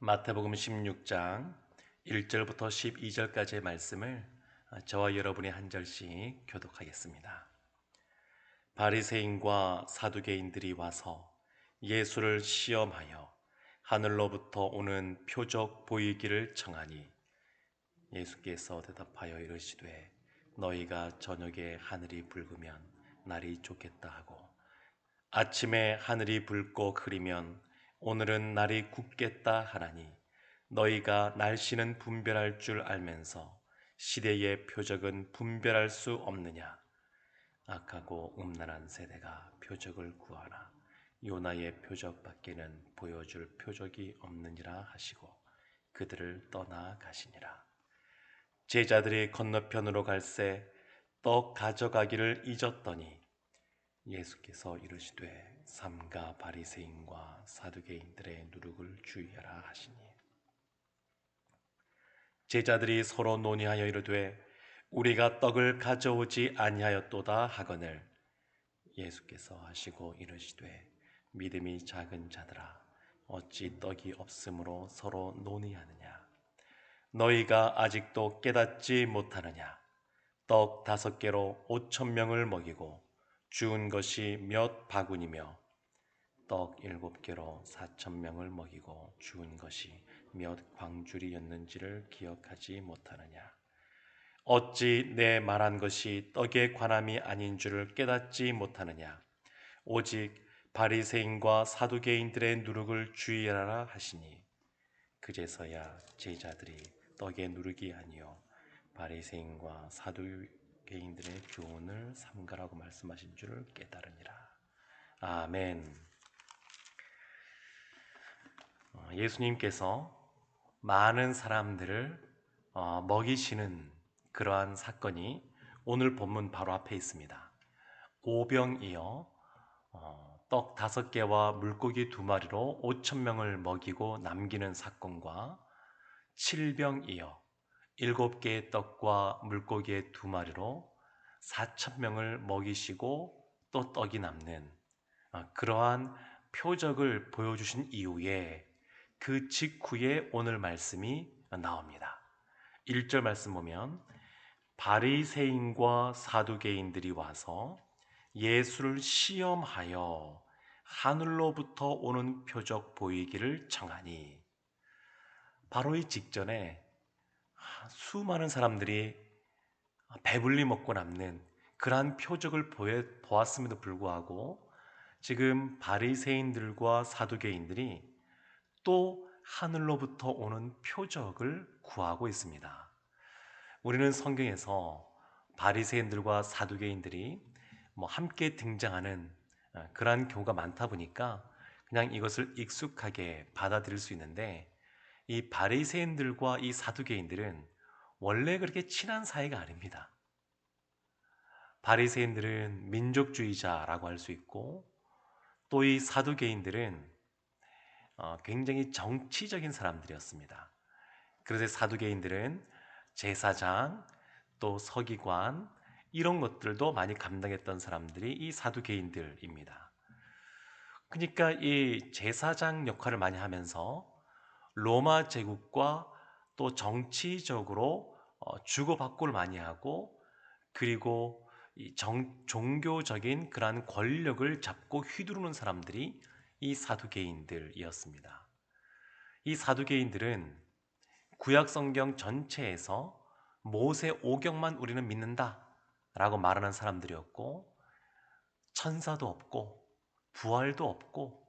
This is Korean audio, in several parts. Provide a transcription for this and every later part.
마태복음 16장 1절부터 12절까지의 말씀을 저와 여러분이 한 절씩 교독하겠습니다. 바리새인과 사두개인들이 와서 예수를 시험하여 하늘로부터 오는 표적 보이기를 청하니 예수께서 대답하여 이르시되 너희가 저녁에 하늘이 붉으면 날이 좋겠다 하고 아침에 하늘이 붉고 흐리면 오늘은 날이 굳겠다 하나니 너희가 날씨는 분별할 줄 알면서 시대의 표적은 분별할 수 없느냐. 악하고 음란한 세대가 표적을 구하나 요나의 표적밖에는 보여줄 표적이 없느니라 하시고 그들을 떠나 가시니라. 제자들이 건너편으로 갈새 떡 가져가기를 잊었더니 예수께서 이르시되 삼가 바리새인과 사두개인들의 누룩을 주의하라 하시니 제자들이 서로 논의하여 이르되 우리가 떡을 가져오지 아니하였도다 하거늘 예수께서 하시고 이르시되 믿음이 작은 자들아 어찌 떡이 없으므로 서로 논의하느냐 너희가 아직도 깨닫지 못하느냐 떡 5개로 5,000명을 먹이고 주운 것이 몇 바구니며 떡 7개로 4,000명을 먹이고 주운 것이 몇 광주리였는지를 기억하지 못하느냐 어찌 내 말한 것이 떡에 관함이 아닌 줄을 깨닫지 못하느냐 오직 바리새인과 사두개인들의 누룩을 주의하라 하시니 그제서야 제자들이 떡의 누룩이 아니요 바리새인과 사두개인들의 교훈을 삼가라고 말씀하신 줄을 깨달으니라. 아멘. 예수님께서 많은 사람들을 먹이시는 그러한 사건이 오늘 본문 바로 앞에 있습니다. 오병이어 떡 5개와 물고기 2마리로 5,000명을 먹이고 남기는 사건과 7병이어 7개의 떡과 물고기의 2마리로 4,000명을 먹이시고 또 떡이 남는 그러한 표적을 보여주신 이후에 그 직후에 오늘 말씀이 나옵니다. 1절 말씀 보면 바리새인과 사두개인들이 와서 예수를 시험하여 하늘로부터 오는 표적 보이기를 청하니 바로 이 직전에 수많은 사람들이 배불리 먹고 남는 그러한 표적을 보았음에도 불구하고 지금 바리새인들과 사두개인들이 또 하늘로부터 오는 표적을 구하고 있습니다. 우리는 성경에서 바리새인들과 사두개인들이 함께 등장하는 그러한 경우가 많다 보니까 그냥 이것을 익숙하게 받아들일 수 있는데 이 바리새인들과 이 사두개인들은 원래 그렇게 친한 사이가 아닙니다. 바리새인들은 민족주의자라고 할 수 있고 또 이 사두개인들은 굉장히 정치적인 사람들이었습니다. 그래서 사두개인들은 제사장, 또 서기관 이런 것들도 많이 감당했던 사람들이 이 사두개인들입니다. 그러니까 이 제사장 역할을 많이 하면서 로마 제국과 또 정치적으로 주고받고를 많이 하고 그리고 이 종교적인 그러한 권력을 잡고 휘두르는 사람들이 이 사두개인들이었습니다. 이 사두개인들은 구약 성경 전체에서 모세 오경만 우리는 믿는다 라고 말하는 사람들이었고 천사도 없고 부활도 없고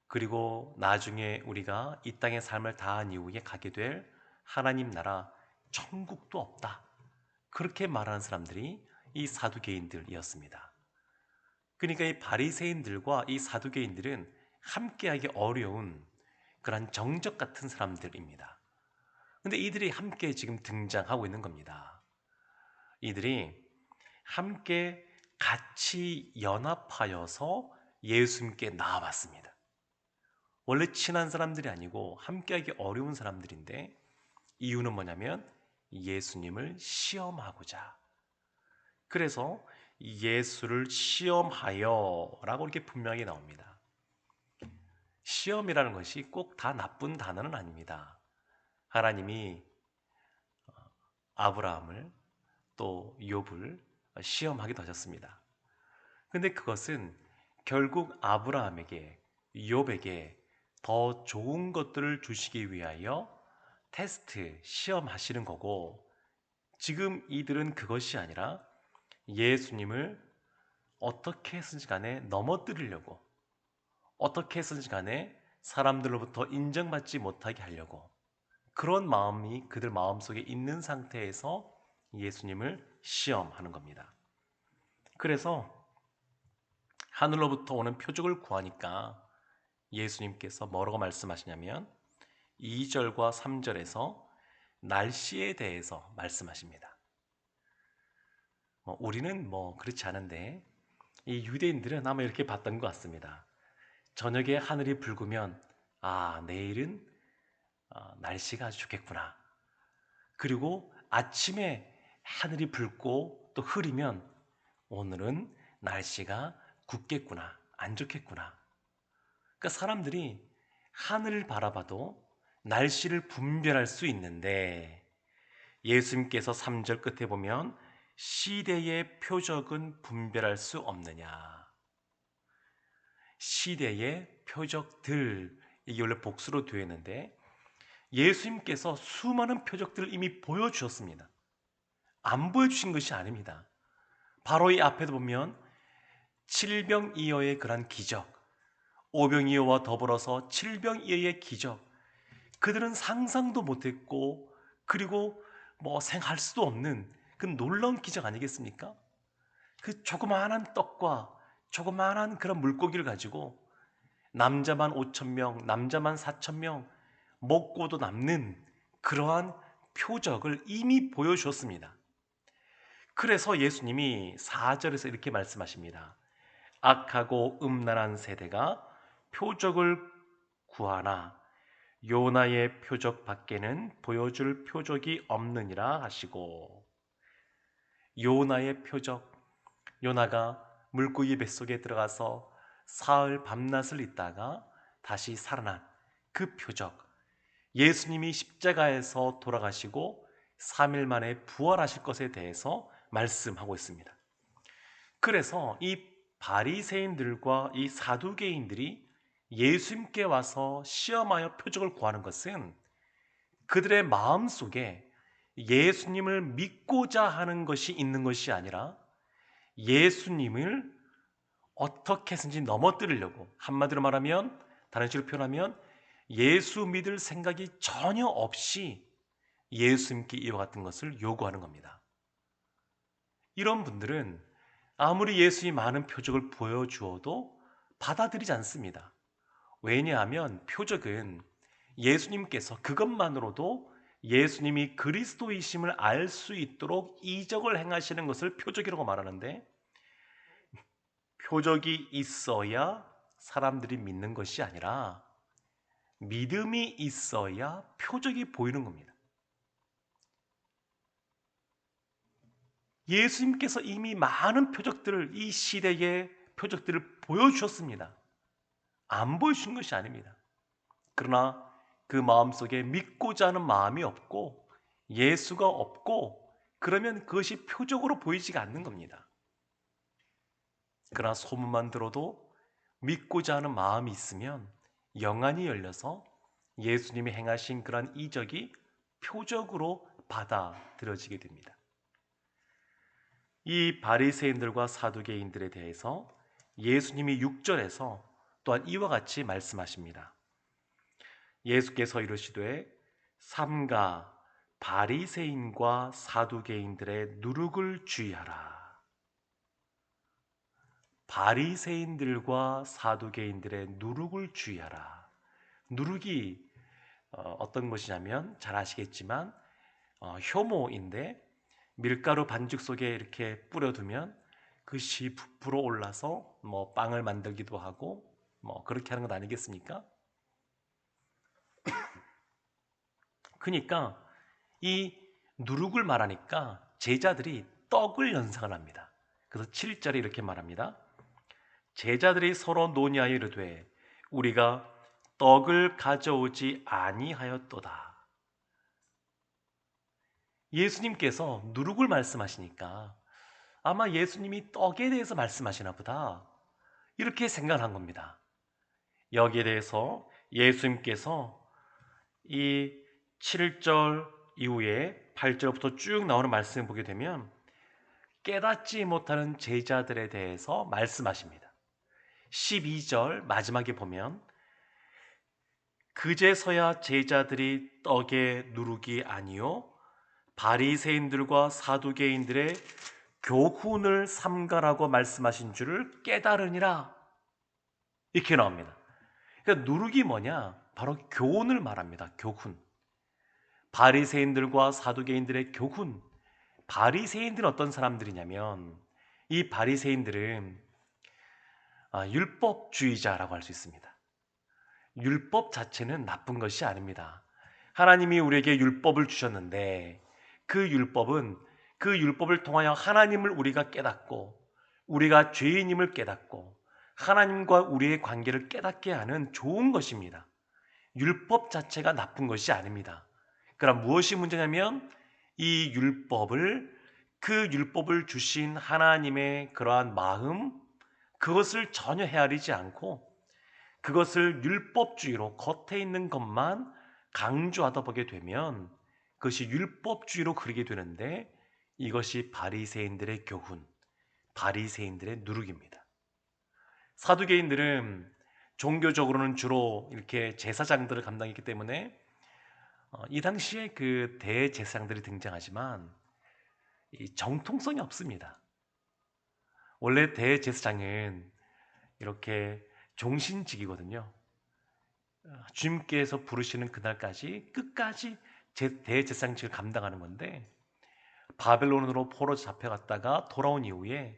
그리고 나중에 우리가 이 땅의 삶을 다한 이후에 가게 될 하나님 나라 천국도 없다 그렇게 말하는 사람들이 이 사두개인들이었습니다. 그러니까 이 바리새인들과 이 사두개인들은 함께하기 어려운 그런 정적 같은 사람들입니다. 근데 이들이 함께 지금 등장하고 있는 겁니다. 이들이 함께 같이 연합하여서 예수님께 나아왔습니다. 원래 친한 사람들이 아니고 함께하기 어려운 사람들인데 이유는 뭐냐면 예수님을 시험하고자. 그래서 예수를 시험하여 라고 이렇게 분명히 나옵니다. 시험이라는 것이 꼭 다 나쁜 단어는 아닙니다. 하나님이 아브라함을 또 욥을 시험하기도 하셨습니다. 근데 그것은 결국 아브라함에게, 욥에게 더 좋은 것들을 주시기 위하여 테스트, 시험하시는 거고, 지금 이들은 그것이 아니라 예수님을 어떻게 해서든지 간에 넘어뜨리려고, 어떻게 해서든지 간에 사람들로부터 인정받지 못하게 하려고, 그런 마음이 그들 마음속에 있는 상태에서 예수님을 시험하는 겁니다. 그래서 하늘로부터 오는 표적을 구하니까 예수님께서 뭐라고 말씀하시냐면 2절과 3절에서 날씨에 대해서 말씀하십니다. 우리는 그렇지 않은데 이 유대인들은 아마 이렇게 봤던 것 같습니다. 저녁에 하늘이 붉으면 내일은 날씨가 아주 좋겠구나. 그리고 아침에 하늘이 붉고 또 흐리면 오늘은 날씨가 굽겠구나, 안 좋겠구나. 그러니까 사람들이 하늘을 바라봐도 날씨를 분별할 수 있는데 예수님께서 3절 끝에 보면 시대의 표적은 분별할 수 없느냐. 시대의 표적들, 이게 원래 복수로 되어 있는데 예수님께서 수많은 표적들을 이미 보여주셨습니다. 안 보여주신 것이 아닙니다. 바로 이 앞에도 보면 칠병이어의 그런 기적, 오병이어와 더불어서 칠병이어의 기적, 그들은 상상도 못했고 그리고 생각할 수도 없는 그 놀라운 기적 아니겠습니까? 그 조그마한 떡과 조그마한 그런 물고기를 가지고 남자만 5천 명, 남자만 4천 명 먹고도 남는 그러한 표적을 이미 보여주었습니다. 그래서 예수님이 4절에서 이렇게 말씀하십니다. 악하고 음란한 세대가 표적을 구하나 요나의 표적 밖에는 보여줄 표적이 없느니라 하시고, 요나의 표적, 요나가 물고기 뱃속에 들어가서 사흘 밤낮을 있다가 다시 살아난 그 표적, 예수님이 십자가에서 돌아가시고 3일 만에 부활하실 것에 대해서 말씀하고 있습니다. 그래서 이 바리새인들과 이 사두개인들이 예수님께 와서 시험하여 표적을 구하는 것은 그들의 마음속에 예수님을 믿고자 하는 것이 있는 것이 아니라 예수님을 어떻게 해서든지 넘어뜨리려고, 한마디로 말하면, 다른 식으로 표현하면 예수 믿을 생각이 전혀 없이 예수님께 이와 같은 것을 요구하는 겁니다. 이런 분들은 아무리 예수님이 많은 표적을 보여주어도 받아들이지 않습니다. 왜냐하면 표적은 예수님께서 그것만으로도 예수님이 그리스도이심을 알 수 있도록 이적을 행하시는 것을 표적이라고 말하는데, 표적이 있어야 사람들이 믿는 것이 아니라 믿음이 있어야 표적이 보이는 겁니다. 예수님께서 이미 많은 표적들을, 이 시대의 표적들을 보여주셨습니다. 안 보여준 것이 아닙니다. 그러나 그 마음속에 믿고자 하는 마음이 없고 예수가 없고 그러면 그것이 표적으로 보이지가 않는 겁니다. 그러나 소문만 들어도 믿고자 하는 마음이 있으면 영안이 열려서 예수님이 행하신 그러한 이적이 표적으로 받아들여지게 됩니다. 이 바리새인들과 사두개인들에 대해서 예수님이 6절에서 또한 이와 같이 말씀하십니다. 예수께서 이르시되 삼가 바리새인과 사두개인들의 누룩을 주의하라. 바리새인들과 사두개인들의 누룩을 주의하라. 누룩이 어떤 것이냐면 잘 아시겠지만 효모인데 밀가루 반죽 속에 이렇게 뿌려두면 그것이 부풀어 올라서 빵을 만들기도 하고 그렇게 하는 것 아니겠습니까? 그러니까 이 누룩을 말하니까 제자들이 떡을 연상을 합니다. 그래서 7절에 이렇게 말합니다. 제자들이 서로 논의하여 이르되 우리가 떡을 가져오지 아니하였도다. 예수님께서 누룩을 말씀하시니까 아마 예수님이 떡에 대해서 말씀하시나 보다, 이렇게 생각한 겁니다. 여기에 대해서 예수님께서 이 7절 이후에 8절부터 쭉 나오는 말씀을 보게 되면 깨닫지 못하는 제자들에 대해서 말씀하십니다. 12절 마지막에 보면 그제서야 제자들이 떡에 누룩이 아니요 바리새인들과 사두개인들의 교훈을 삼가라고 말씀하신 줄을 깨달으니라, 이렇게 나옵니다. 그러니까 누룩이 뭐냐? 바로 교훈을 말합니다. 교훈. 바리새인들과 사두개인들의 교훈. 바리새인들은 어떤 사람들이냐면, 이 바리새인들은 율법주의자라고 할 수 있습니다. 율법 자체는 나쁜 것이 아닙니다. 하나님이 우리에게 율법을 주셨는데 그 율법을 통하여 하나님을 우리가 깨닫고 우리가 죄인임을 깨닫고 하나님과 우리의 관계를 깨닫게 하는 좋은 것입니다. 율법 자체가 나쁜 것이 아닙니다. 그럼 무엇이 문제냐면 이 그 율법을 주신 하나님의 그러한 마음, 그것을 전혀 헤아리지 않고 그것을 율법주의로 겉에 있는 것만 강조하다 보게 되면 그것이 율법주의로 흐르게 되는데, 이것이 바리새인들의 교훈, 바리새인들의 누룩입니다. 사두개인들은 종교적으로는 주로 이렇게 제사장들을 감당했기 때문에 이 당시에 그 대제사장들이 등장하지만 이 정통성이 없습니다. 원래 대제사장은 이렇게 종신직이거든요. 주님께서 부르시는 그날까지 끝까지 대제사장직을 감당하는 건데, 바벨론으로 포로 잡혀갔다가 돌아온 이후에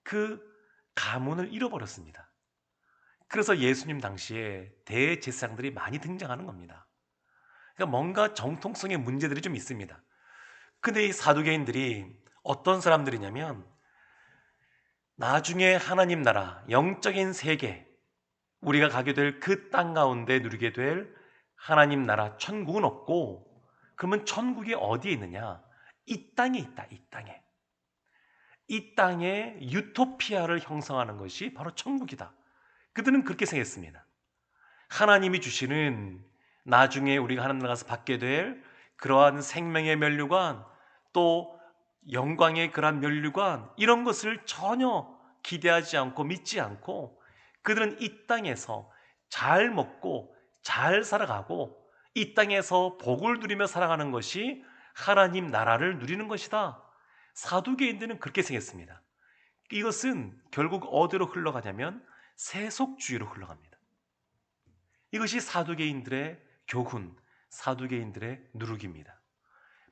그 가문을 잃어버렸습니다. 그래서 예수님 당시에 대제사장들이 많이 등장하는 겁니다. 그러니까 뭔가 정통성의 문제들이 좀 있습니다. 근데 이 사두개인들이 어떤 사람들이냐면, 나중에 하나님 나라, 영적인 세계, 우리가 가게 될 그 땅 가운데 누리게 될 하나님 나라 천국은 없고, 그러면 천국이 어디에 있느냐? 이 땅에 있다. 이 땅에 유토피아를 형성하는 것이 바로 천국이다. 그들은 그렇게 생각했습니다. 하나님이 주시는 나중에 우리가 하나님 나라에서 받게 될 그러한 생명의 면류관, 또 영광의 그러한 면류관, 이런 것을 전혀 기대하지 않고 믿지 않고 그들은 이 땅에서 잘 먹고 잘 살아가고 이 땅에서 복을 누리며 살아가는 것이 하나님 나라를 누리는 것이다. 사두개인들은 그렇게 생각했습니다. 이것은 결국 어디로 흘러가냐면 세속주의로 흘러갑니다. 이것이 사두개인들의 교훈, 사두개인들의 누룩입니다.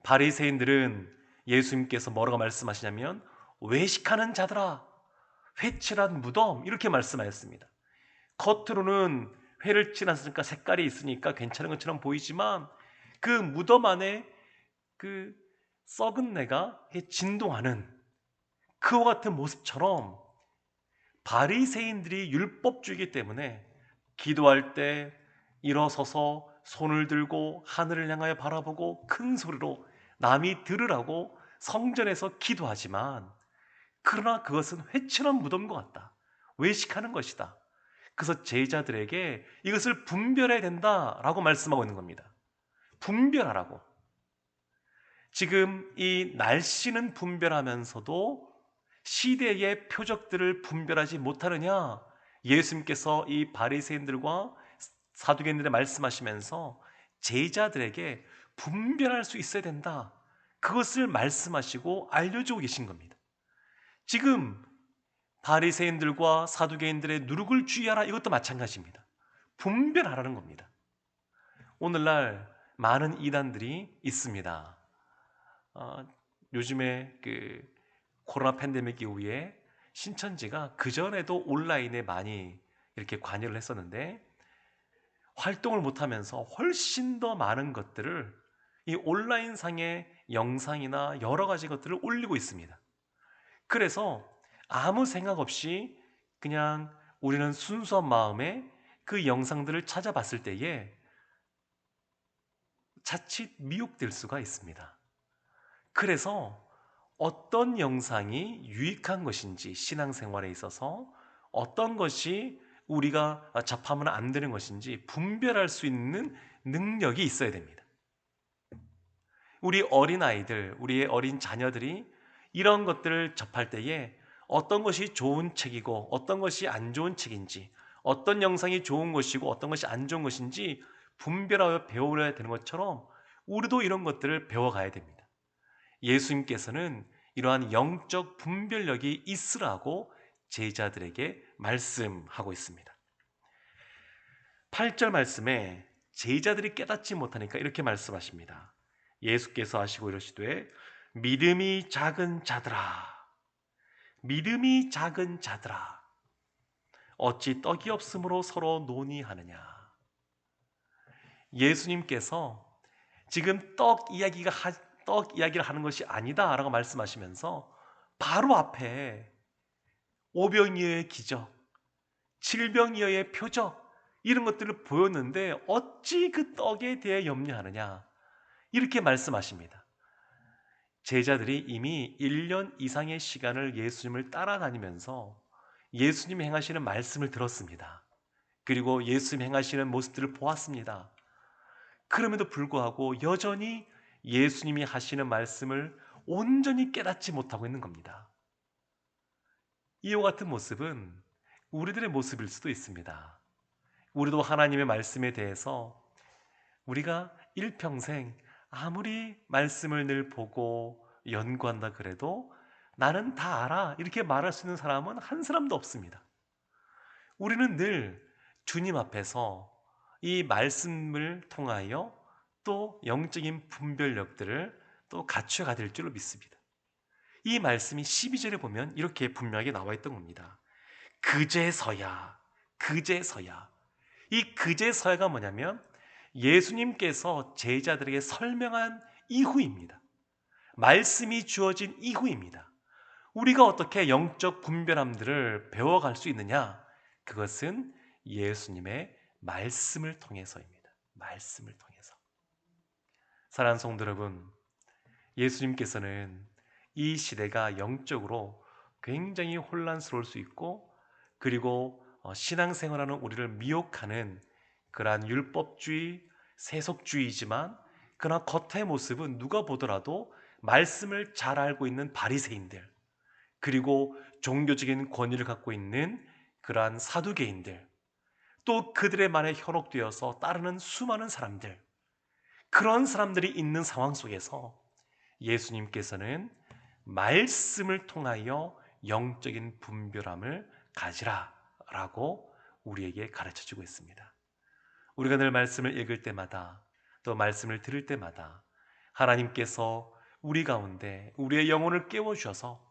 바리새인들은 예수님께서 뭐라고 말씀하시냐면 외식하는 자들아, 회칠한 무덤, 이렇게 말씀하셨습니다. 겉으로는 회를 칠했으니까 색깔이 있으니까 괜찮은 것처럼 보이지만 그 무덤 안에 그 썩은 내가 진동하는 그와 같은 모습처럼, 바리새인들이 율법주의이기 때문에 기도할 때 일어서서 손을 들고 하늘을 향하여 바라보고 큰 소리로 남이 들으라고 성전에서 기도하지만, 그러나 그것은 회칠한 무덤과 같다. 외식하는 것이다. 그래서 제자들에게 이것을 분별해야 된다라고 말씀하고 있는 겁니다. 분별하라고. 지금 이 날씨는 분별하면서도 시대의 표적들을 분별하지 못하느냐? 예수님께서 이 바리새인들과 사두개인들에 말씀하시면서 제자들에게 분별할 수 있어야 된다, 그것을 말씀하시고 알려주고 계신 겁니다. 지금 바리새인들과 사두개인들의 누룩을 주의하라, 이것도 마찬가지입니다. 분별하라는 겁니다. 오늘날 많은 이단들이 있습니다. 요즘에 그 코로나 팬데믹 이후에 신천지가 그전에도 온라인에 많이 이렇게 관여를 했었는데 활동을 못하면서 훨씬 더 많은 것들을 이 온라인상의 영상이나 여러 가지 것들을 올리고 있습니다. 그래서 아무 생각 없이 그냥 우리는 순수한 마음에 그 영상들을 찾아봤을 때에 자칫 미혹될 수가 있습니다. 그래서 어떤 영상이 유익한 것인지 신앙생활에 있어서 어떤 것이 우리가 접하면 안 되는 것인지 분별할 수 있는 능력이 있어야 됩니다. 우리 어린아이들, 우리의 어린 자녀들이 이런 것들을 접할 때에 어떤 것이 좋은 책이고 어떤 것이 안 좋은 책인지, 어떤 영상이 좋은 것이고 어떤 것이 안 좋은 것인지 분별하여 배워야 되는 것처럼 우리도 이런 것들을 배워가야 됩니다. 예수님께서는 이러한 영적 분별력이 있으라고 제자들에게 말씀하고 있습니다. 8절 말씀에 제자들이 깨닫지 못하니까 이렇게 말씀하십니다. 예수께서 하시고 이러시되 믿음이 작은 자들아, 믿음이 작은 자들아, 어찌 떡이 없으므로 서로 논의하느냐. 예수님께서 지금 떡 이야기를 하는 것이 아니다라고 말씀하시면서 바로 앞에 오병이어의 기적, 칠병이어의 표적 이런 것들을 보였는데 어찌 그 떡에 대해 염려하느냐 이렇게 말씀하십니다. 제자들이 이미 1년 이상의 시간을 예수님을 따라다니면서 예수님 행하시는 말씀을 들었습니다. 그리고 예수님 행하시는 모습들을 보았습니다. 그럼에도 불구하고 여전히 예수님이 하시는 말씀을 온전히 깨닫지 못하고 있는 겁니다. 이와 같은 모습은 우리들의 모습일 수도 있습니다. 우리도 하나님의 말씀에 대해서 우리가 일평생 아무리 말씀을 늘 보고 연구한다 그래도 나는 다 알아 이렇게 말할 수 있는 사람은 한 사람도 없습니다. 우리는 늘 주님 앞에서 이 말씀을 통하여 또 영적인 분별력들을 또 갖춰야 될 줄로 믿습니다. 이 말씀이 12절에 보면 이렇게 분명하게 나와 있던 겁니다. 그제서야, 그제서야. 이 그제서야가 뭐냐면 예수님께서 제자들에게 설명한 이후입니다. 말씀이 주어진 이후입니다. 우리가 어떻게 영적 분별함들을 배워갈 수 있느냐? 그것은 예수님의 말씀을 통해서입니다. 말씀을 통해서. 사랑하는 성도 여러분, 예수님께서는 이 시대가 영적으로 굉장히 혼란스러울 수 있고 그리고 신앙생활하는 우리를 미혹하는 그러한 율법주의, 세속주의이지만 그러나 겉의 모습은 누가 보더라도 말씀을 잘 알고 있는 바리새인들 그리고 종교적인 권위를 갖고 있는 그러한 사두개인들 또 그들의 말에 현혹되어서 따르는 수많은 사람들 그런 사람들이 있는 상황 속에서 예수님께서는 말씀을 통하여 영적인 분별함을 가지라라고 우리에게 가르쳐주고 있습니다. 우리가 늘 말씀을 읽을 때마다 또 말씀을 들을 때마다 하나님께서 우리 가운데 우리의 영혼을 깨워주셔서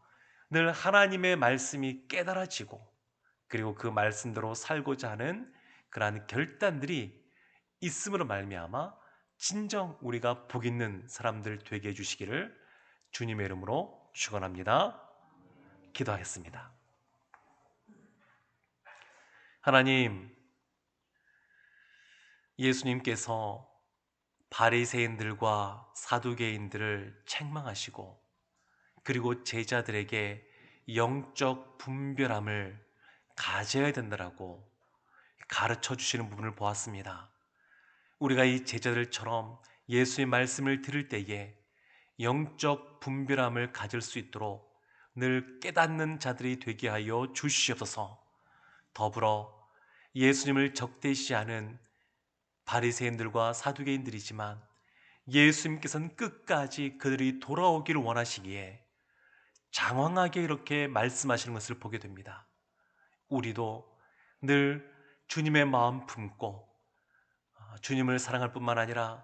늘 하나님의 말씀이 깨달아지고 그리고 그 말씀대로 살고자 하는 그러한 결단들이 있음으로 말미암아 진정 우리가 복 있는 사람들 되게 해주시기를 주님의 이름으로 축원합니다. 기도하겠습니다. 하나님, 예수님께서 바리새인들과 사두개인들을 책망하시고 그리고 제자들에게 영적 분별함을 가져야 된다라고 가르쳐 주시는 부분을 보았습니다. 우리가 이 제자들처럼 예수의 말씀을 들을 때에 영적 분별함을 가질 수 있도록 늘 깨닫는 자들이 되게 하여 주시옵소서. 더불어 예수님을 적대시하는 바리새인들과 사두개인들이지만 예수님께서는 끝까지 그들이 돌아오기를 원하시기에 장황하게 이렇게 말씀하시는 것을 보게 됩니다. 우리도 늘 주님의 마음 품고 주님을 사랑할 뿐만 아니라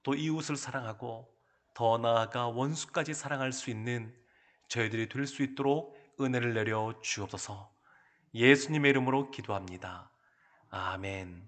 또 이웃을 사랑하고 더 나아가 원수까지 사랑할 수 있는 저희들이 될 수 있도록 은혜를 내려 주옵소서. 예수님의 이름으로 기도합니다. 아멘.